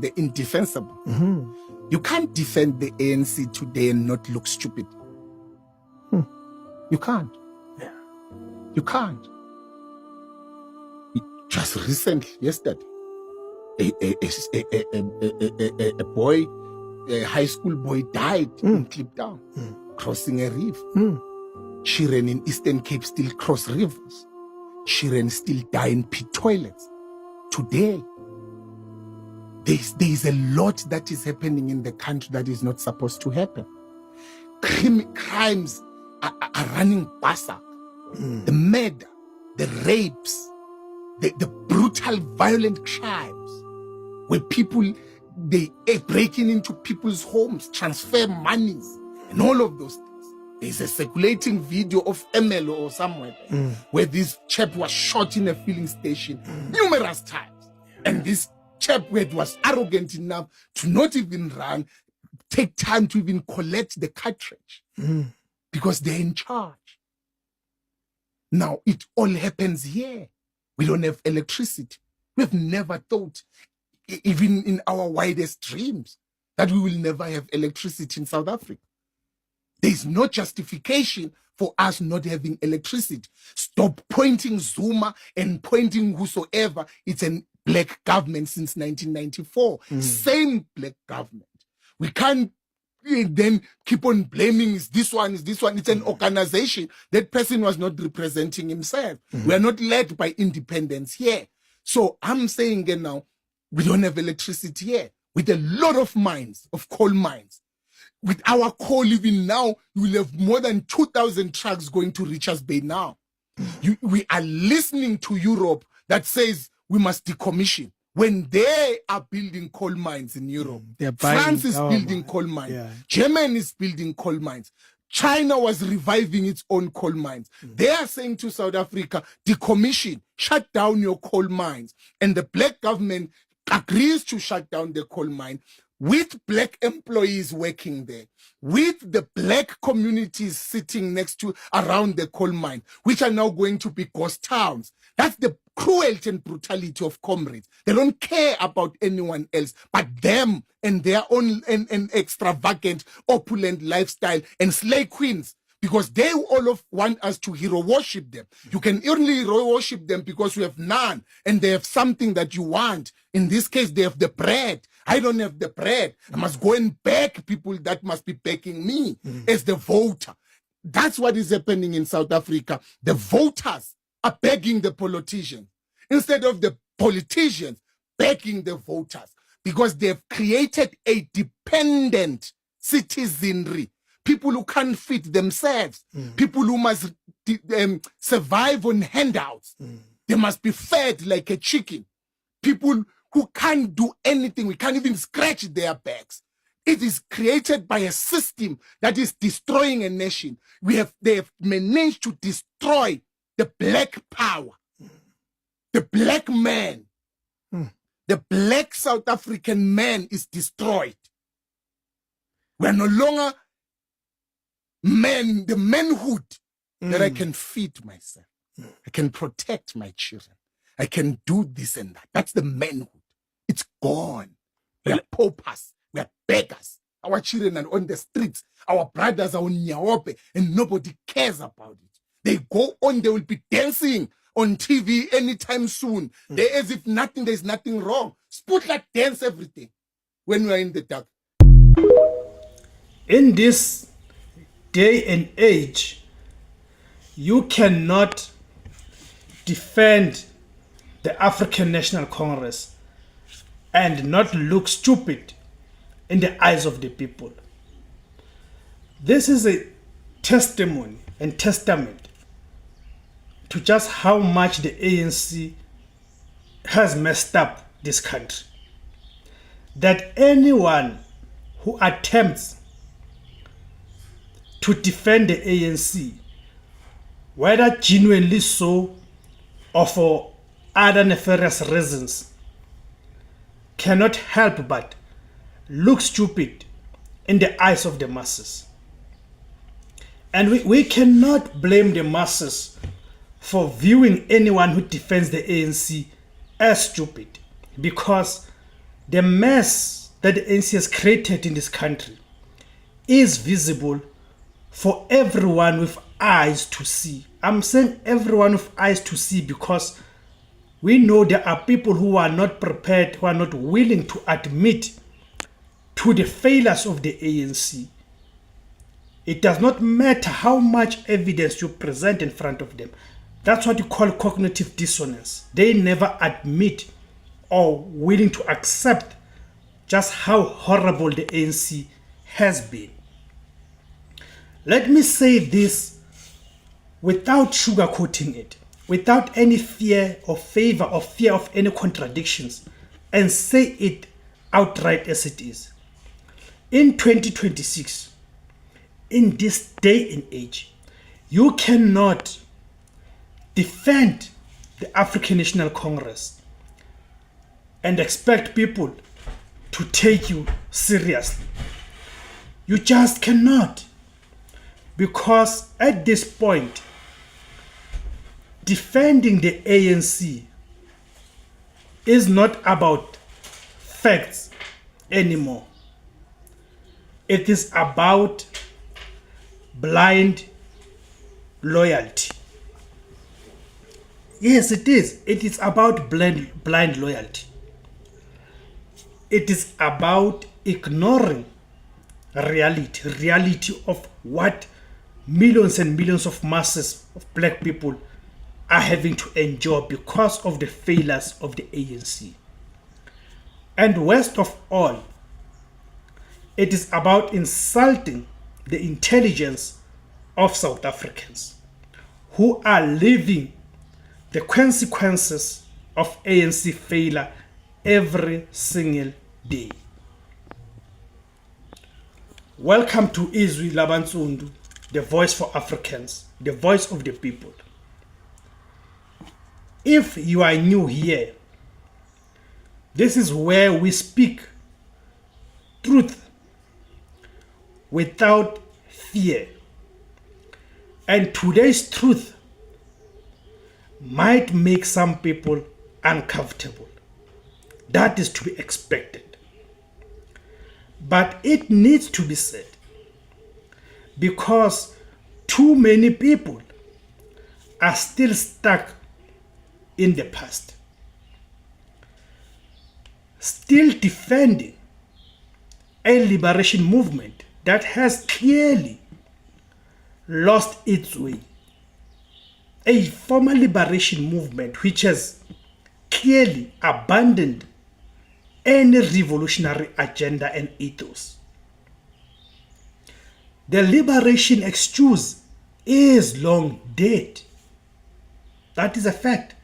the indefensible. You can't defend the ANC today and not look stupid. You can't. Yeah. You can't. Just recently, yesterday, a boy, a high school boy died in Kliptown, crossing a river. Children in Eastern Cape still cross rivers. Children still die in pit toilets. Today, there is a lot that is happening in the country that is not supposed to happen. Crimes are running berserk. The murder, the rapes, the brutal, violent crimes, where people, they are breaking into people's homes, transfer monies, and all of those things. There's a circulating video of MLO or somewhere where this chap was shot in a filling station numerous times. And this chap was arrogant enough to not even run, take time to even collect the cartridge because they're in charge. Now, it all happens here. We don't have electricity. We've never thought, even in our widest dreams, that we will never have electricity in South Africa. There is no justification for us not having electricity. Stop pointing Zuma and pointing whosoever. It's a black government since 1994. Same black government. We can't then keep on blaming this one. It's an organization. That person was not representing himself. We are not led by independence here. So I'm saying again now, we don't have electricity here. With a lot of mines, of coal mines. With our coal even now, you will have more than 2,000 trucks going to Richards Bay now. We are listening to Europe that says we must decommission. When they are building coal mines in Europe, France is building coal mines. Germany is building coal mines. China was reviving its own coal mines. They are saying to South Africa, decommission, shut down your coal mines. And the black government agrees to shut down the coal mine with black employees working there, with the black communities sitting next to around the coal mine, which are now going to be ghost towns. That's the cruelty and brutality of comrades. They don't care about anyone else but them and their own and extravagant, opulent lifestyle and slave queens, because they all of want us to hero worship them. You can only hero worship them because you have none and they have something that you want. In this case, they have the bread. I don't have the bread. I must go and beg people that must be begging me as the voter. That's what is happening in South Africa. The voters are begging the politicians instead of the politicians begging the voters, because they've created a dependent citizenry. People who can't feed themselves, people who must survive on handouts. They must be fed like a chicken. People who can't do anything, we can't even scratch their backs. It is created by a system that is destroying a nation. They have managed to destroy the black power, the black man. The black South African man is destroyed. We are no longer men, the manhood that I can feed myself. I can protect my children. I can do this and that. That's the manhood. It's gone. We are paupers. We are beggars. Our children are on the streets. Our brothers are on Nyaope, and nobody cares about it. They go on, they will be dancing on TV anytime soon. They're as if there's nothing wrong. Spotlight dance everything when we are in the dark. In this day and age, you cannot defend the African National Congress and not look stupid in the eyes of the people. This is a testimony and testament to just how much the ANC has messed up this country. That anyone who attempts to defend the ANC, whether genuinely so or for other nefarious reasons, cannot help but look stupid in the eyes of the masses. And we cannot blame the masses for viewing anyone who defends the ANC as stupid, because the mess that the ANC has created in this country is visible for everyone with eyes to see. I'm saying everyone with eyes to see because we know there are people who are not prepared, who are not willing to admit to the failures of the ANC. It does not matter how much evidence you present in front of them. That's what you call cognitive dissonance. They never admit or willing to accept just how horrible the ANC has been. Let me say this without sugarcoating it, without any fear or favor or fear of any contradictions, and say it outright as it is. In 2026, in this day and age, you cannot defend the African National Congress and expect people to take you seriously. You just cannot. Because at this point, defending the ANC is not about facts anymore. It is about blind loyalty. Yes, it is. It is about blind loyalty. It is about ignoring reality of what millions and millions of masses of black people are having to endure because of the failures of the ANC. And worst of all, it is about insulting the intelligence of South Africans who are living the consequences of ANC failure every single day. Welcome to IZWI LABANSUNDU, the voice for Africans, the voice of the people. If you are new here, this is where we speak truth without fear. And today's truth might make some people uncomfortable. That is to be expected. But it needs to be said because too many people are still stuck in the past, still defending a liberation movement that has clearly lost its way, a former liberation movement which has clearly abandoned any revolutionary agenda and ethos. The liberation excuse is long dead. That is a fact.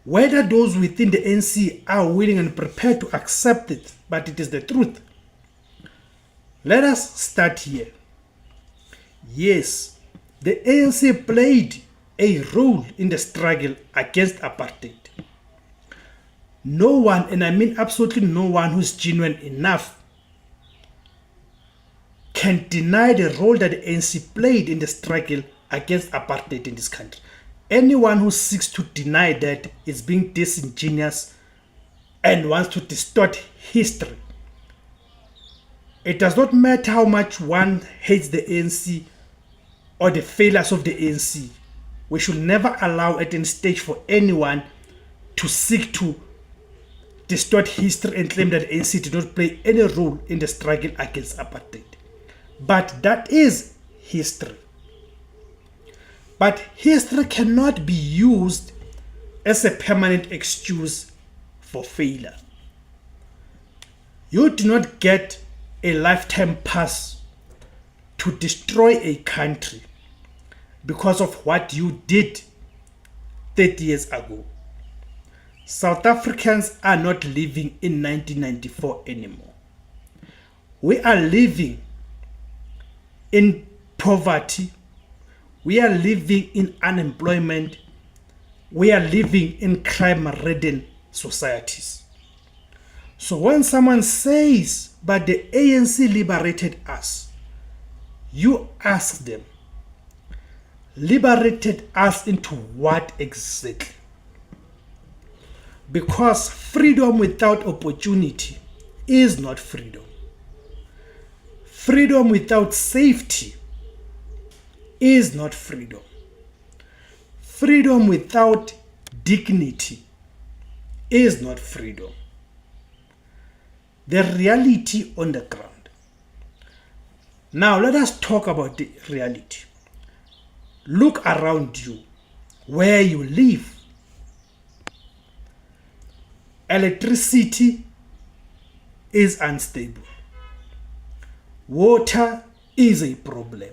Whether those within the ANC are willing and prepared to accept it, but it is the truth. Let us start here. Yes, the ANC played a role in the struggle against apartheid. No one, and I mean absolutely no one who's genuine enough, can deny the role that the ANC played in the struggle against apartheid in this country. Anyone who seeks to deny that is being disingenuous and wants to distort history. It does not matter how much one hates the ANC or the failures of the ANC. We should never allow at any stage for anyone to seek to distort history and claim that the ANC did not play any role in the struggle against apartheid. But that is history. But history cannot be used as a permanent excuse for failure. You do not get a lifetime pass to destroy a country because of what you did 30 years ago. South Africans are not living in 1994 anymore. We are living in poverty. We are living in unemployment. We are living in crime-ridden societies. So when someone says, but the ANC liberated us, you ask them, liberated us into what exactly? Because freedom without opportunity is not freedom. Freedom without safety is not freedom. Freedom without dignity is not freedom. The reality on the ground. Now let us talk about the reality. Look around you, where you live. Electricity is unstable. Water is a problem.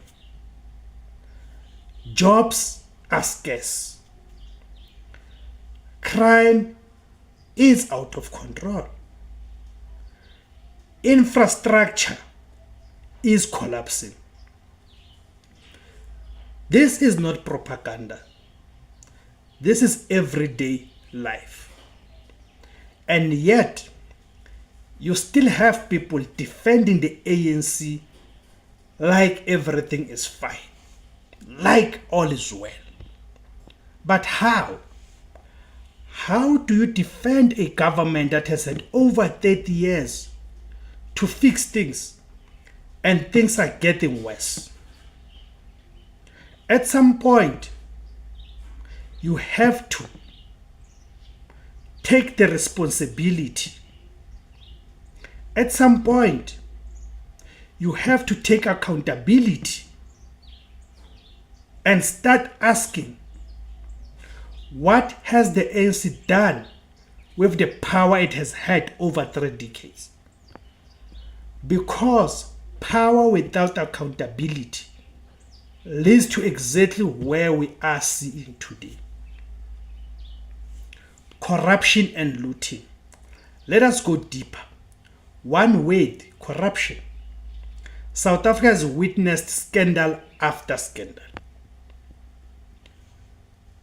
Jobs are scarce. Crime is out of control. Infrastructure is collapsing. This is not propaganda. This is everyday life. And yet, you still have people defending the ANC like everything is fine, like all is well. But how? How do you defend a government that has had over 30 years to fix things and things are getting worse? At some point, you have to take the responsibility. At some point, you have to take accountability and start asking, what has the ANC done with the power it has had over 3 decades? Because power without accountability leads to exactly where we are seeing today. Corruption and looting. Let us go deeper. One word, corruption. South Africa has witnessed scandal after scandal.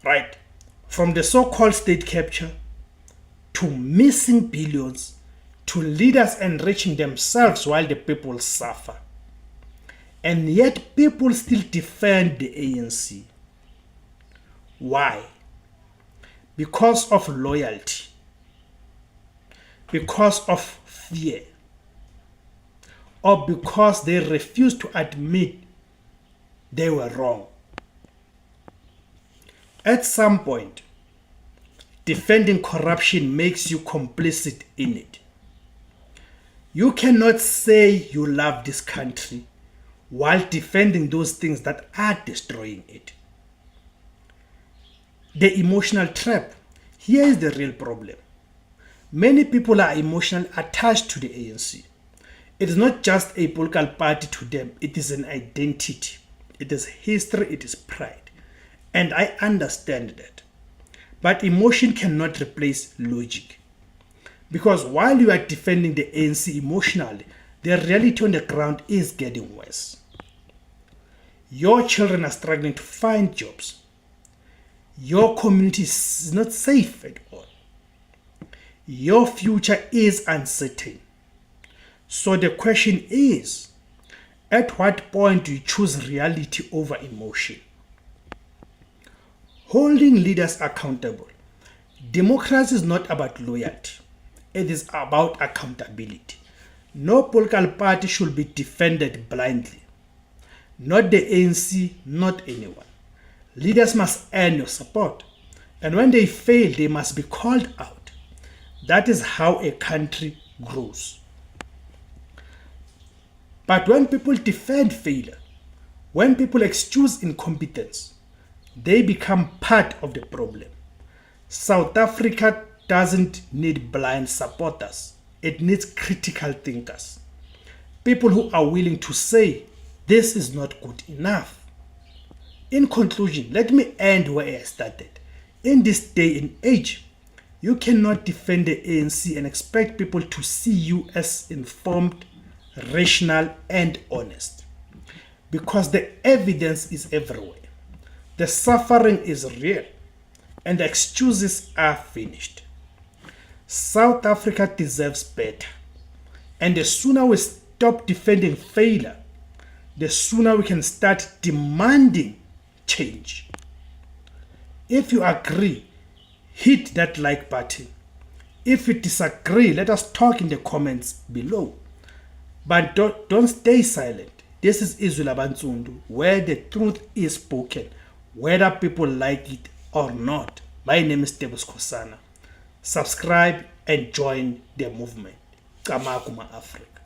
Right? From the so-called state capture, to missing billions, to leaders enriching themselves while the people suffer. And yet people still defend the ANC. Why? Because of loyalty. Because of fear. Or because they refuse to admit they were wrong. At some point, defending corruption makes you complicit in it. You cannot say you love this country while defending those things that are destroying it. The emotional trap. Here is the real problem. Many people are emotionally attached to the ANC. It is not just a political party to them. It is an identity. It is history. It is pride. And I understand that. But emotion cannot replace logic. Because while you are defending the ANC emotionally, the reality on the ground is getting worse. Your children are struggling to find jobs. Your community is not safe at all. Your future is uncertain. So the question is, at what point do you choose reality over emotion? Holding leaders accountable. Democracy is not about loyalty. It is about accountability. No political party should be defended blindly. Not the ANC, not anyone. Leaders must earn your support. And when they fail, they must be called out. That is how a country grows. But when people defend failure, when people excuse incompetence, they become part of the problem. South Africa doesn't need blind supporters. It needs critical thinkers. People who are willing to say, this is not good enough. In conclusion, let me end where I started. In this day and age, you cannot defend the ANC and expect people to see you as informed, rational, and honest. Because the evidence is everywhere. The suffering is real, and the excuses are finished. South Africa deserves better. And the sooner we stop defending failure, the sooner we can start demanding change. If you agree, hit that like button. If you disagree, let us talk in the comments below. But don't stay silent. This is IZWI LABANSUNDU, where the truth is spoken, whether people like it or not. My name is Tebus Kosana. Subscribe and join the movement. Kamakuma Africa.